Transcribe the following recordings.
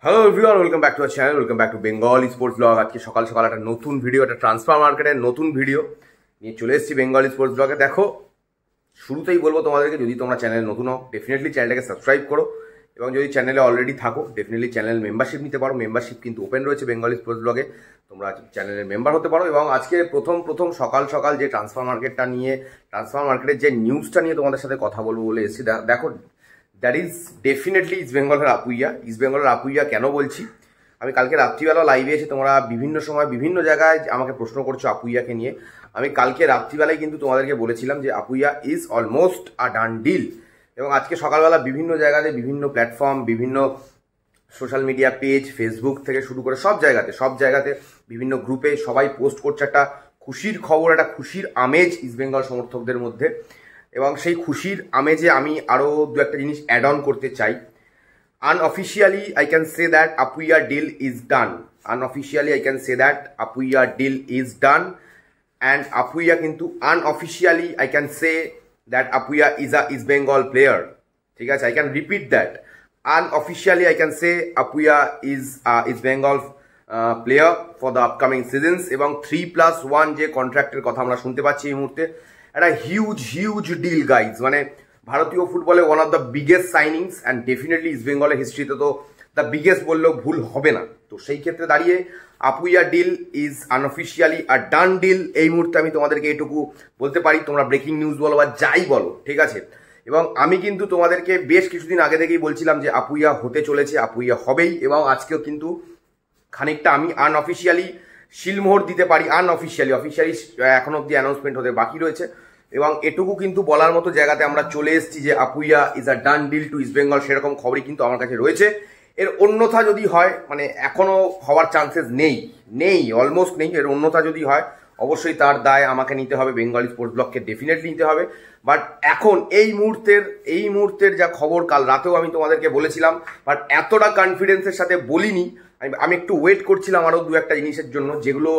Hello everyone, welcome back to our channel, welcome back to Bengal sports blog. আজকে সকাল সকাল একটা নতুন ভিডিও, একটা ট্রান্সফার মার্কেটের নতুন ভিডিও নিয়ে চলে এসেছি বেঙ্গল স্পোর্টস ব্লগে। দেখো, শুরুতেই বলবো তোমাদেরকে, যদি তোমরা চ্যানেল নতুন হও ডেফিনেটলি চ্যানেলটাকে সাবস্ক্রাইব করো, এবং যদি চ্যানেলে অলরেডি থাকো ডেফিনেটলি চ্যানেল মেম্বারশিপ নিতে পারো। মেম্বারশিপ কিন্তু ওপেন রয়েছে বেঙ্গল স্পোর্টস ব্লগে, তোমরা চ্যানেলের মেম্বার হতে পারো। এবং আজকে প্রথম সকাল সকাল যে ট্রান্সফার মার্কেটটা নিয়ে, ট্রান্সফার মার্কেটের যে নিউজটা নিয়ে তোমাদের সাথে কথা বলবো বলে এসেছি। দেখো, দ্যাট ইজ ডেফিনেটলি ইস্ট বেঙ্গলের আপুইয়া। ইস্ট বেঙ্গলের আপুইয়া কেন বলছি, আমি কালকে রাত্রিবেলা লাইভে এসে তোমরা বিভিন্ন সময় বিভিন্ন জায়গায় আমাকে প্রশ্ন করছো আপুইয়াকে নিয়ে। আমি কালকে রাত্রিবেলায় কিন্তু তোমাদেরকে বলেছিলাম যে Apuia is almost a done deal. এবং আজকে সকালবেলা বিভিন্ন জায়গাতে, বিভিন্ন প্ল্যাটফর্ম, বিভিন্ন সোশ্যাল মিডিয়া পেজ, ফেসবুক থেকে শুরু করে সব জায়গাতে বিভিন্ন গ্রুপে সবাই পোস্ট করছে একটা খুশির খবর, একটা খুশির আমেজ ইস্ট বেঙ্গল সমর্থকদের মধ্যে। এবং সেই খুশির আমেজে আমি আরও দু একটা জিনিস অ্যাড অন করতে চাই। Unofficially, I can say that Apuia deal is done. Unofficially, I can say that Apuia deal is done. And Apuia kintu unofficially, I can say that Apuia is a East Bengal player. ঠিক আছে, I can repeat that. Unofficially, I can say Apuia is a East Bengal player for the upcoming seasons. এবং 3+1 যে কন্ট্রাক্টের কথা আমরা শুনতে পাচ্ছি এই মুহূর্তে, একটা হিউজ ডিল গাইজ। মানে ভারতীয় ফুটবলে one of the biggest signings, and definitely East বেঙ্গলের হিস্ট্রিতে তো দ্য বিগেস্ট বললেও ভুল হবে না। তো সেই ক্ষেত্রে দাঁড়িয়ে আপুইয়া ডিল ইজ আনঅফিসিয়ালি আর ডান ডিল। এই মুহূর্তে আমি তোমাদেরকে এটুকু বলতে পারি, তোমরা ব্রেকিং নিউজ বলো বা যাই বলো, ঠিক আছে। এবং আমি কিন্তু তোমাদেরকে বেশ কিছুদিন আগে থেকেই বলছিলাম যে আপুইয়া হতে চলেছে, আপুইয়া হবেই। এবং আজকেও কিন্তু খানিকটা আমি আনঅফিসিয়ালি শিলমোহর দিতে পারি। অফিসিয়ালি এখন অব্দি অ্যানাউন্সমেন্ট হতে বাকি রয়েছে। এবং এটুকু কিন্তু বলার মতো জায়গাতে আমরা চলে এসেছি যে Apuia is a done deal to East Bengal, সেরকম খবরই কিন্তু আমার কাছে রয়েছে। এর অন্যথা যদি হয়, মানে এখনো হওয়ার চান্সেস নেই, অলমোস্ট নেই। এর অন্যথা যদি হয় অবশ্যই তার দায় আমাকে নিতে হবে, বেঙ্গল স্পোর্টস ব্লগকে ডেফিনেটলি নিতে হবে। বাট এখন এই মুহূর্তের যা খবর, কাল রাতেও আমি তোমাদেরকে বলেছিলাম, বাট এতটা কনফিডেন্সের সাথে বলিনি। আমি একটু ওয়েট করছিলাম আরও দু একটা জিনিসের জন্য, যেগুলো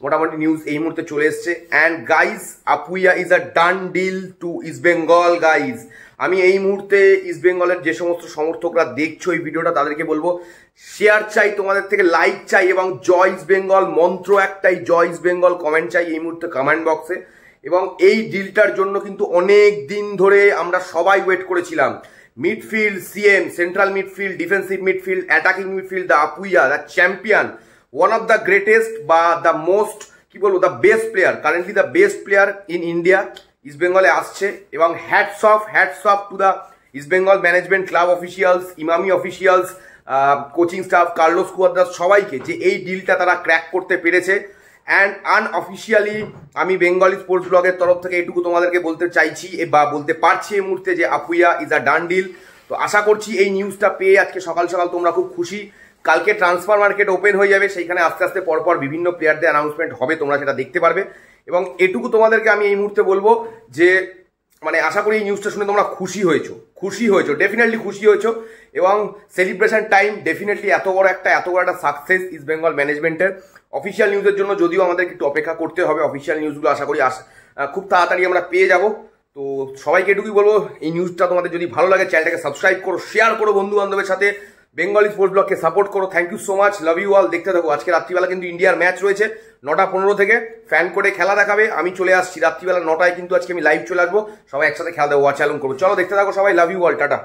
মোটামুটি নিউজ এই মুহূর্তে চলে এসছে। And guys, Apuia is a done deal to East Bengal guys. আমি এই মুহূর্তে ইস্ট বেঙ্গলের যে সমস্ত সমর্থকরা দেখছো এই ভিডিওটা, তাদেরকে বলবো শেয়ার চাই, তোমাদের থেকে লাইক চাই, এবং জয় ইস্ট বেঙ্গল মন্ত্র একটাই, জয় ইস্ট বেঙ্গল কমেন্ট চাই এই মুহূর্তে কমেন্ট বক্সে। এবং এই ডিলটার জন্য কিন্তু অনেক দিন ধরে আমরা সবাই ওয়েট করেছিলাম। Midfield CM, central midfield, defensive midfield, attacking midfield, the Apuia, the champion, one of the greatest বা দ্য মোস্ট, কি বলবো, the best player, currently the best player in India East বেঙ্গলে আসছে। এবং hats off to the East Bengal management, club officials, Emami officials, coaching staff, Carlos Cuadrat, সবাইকে, যে এই ডিলটা তারা ক্র্যাক করতে পেরেছে। অ্যান্ড আনঅফিসিয়ালি আমি বেঙ্গল স্পোর্টস ব্লগের তরফ থেকে এটুকু তোমাদেরকে বলতে চাইছি বা বলতে পারছি এই মুহূর্তে যে Apuia is a done deal. তো আশা করছি এই নিউজটা পেয়ে আজকে সকাল সকাল তোমরা খুব খুশি। কালকে ট্রান্সফার মার্কেট ওপেন হয়ে যাবে, সেইখানে আস্তে আস্তে পরপর বিভিন্ন প্লেয়ারদের অ্যানাউন্সমেন্ট হবে, তোমরা সেটা দেখতে পারবে। এবং এটুকু তোমাদেরকে আমি এই মুহূর্তে বলবো যে, মানে আশা করি এই নিউজটা শুনে তোমরা খুশি হয়েছো, ডেফিনেটলি খুশি হয়েছো। এবং সেলিব্রেশন টাইম, ডেফিনেটলি এত বড় একটা সাকসেস ইস্ট বেঙ্গল ম্যানেজমেন্টের। অফিসিয়াল নিউজের জন্য যদিও আমাদের একটু অপেক্ষা করতে হবে, অফিসিয়াল নিউজগুলো আশা করি খুব তাড়াতাড়ি আমরা পেয়ে যাব। তো সবাইকে এটুকুই বলবো, এই নিউজটা তোমাদের যদি ভালো লাগে চ্যানেলটাকে সাবস্ক্রাইব করো, শেয়ার করো বন্ধু বান্ধবের সাথে, বেঙ্গল স্পোর্টস ব্লগকে সাপোর্ট করো। Thank you so much, love you all. দেখতে থাকো, আজকে রাত্রিবেলা কিন্তু ইন্ডিয়ার ম্যাচ রয়েছে 9:15 থেকে, ফ্যান করে খেলা দেখাবে। আমি চলে আসছি রাত্রিবেলা 9টায়, কিন্তু আজকে আমি লাইভ চলে আসবো, সবাই একসাথে খেলা দেবো, ওয়াচ অ্যালং করবো। চলো দেখতে থাকো সবাই, লাভ ইউ অল, টাটা।